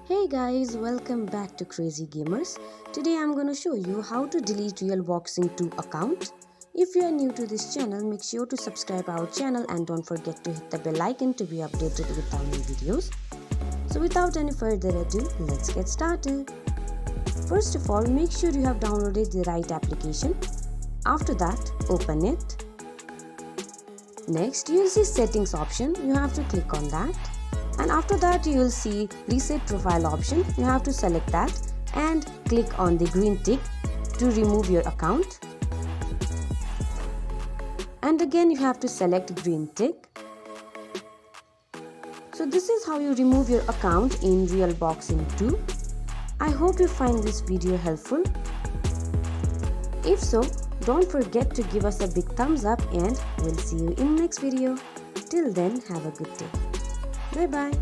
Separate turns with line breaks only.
Hey guys, welcome back to Crazy Gamers. Today I'm going to show you how to delete Realboxing 2 account. If you are new to this channel, make sure to subscribe our channel and don't forget to hit the bell icon to be updated with our new videos. So without any further ado, let's get started. First of all, make sure you have downloaded the right application. After that, open it. Next, you will see settings option. You have to click on that. And after that you will see reset profile option. You have to select that and click on the green tick to remove your account, and again you have to select green tick. So this is how you remove your account in Realboxing 2. I hope you find this video helpful. If so, don't forget to give us a big thumbs up, and we'll see you in next video. Till then, have a good day. Bye bye.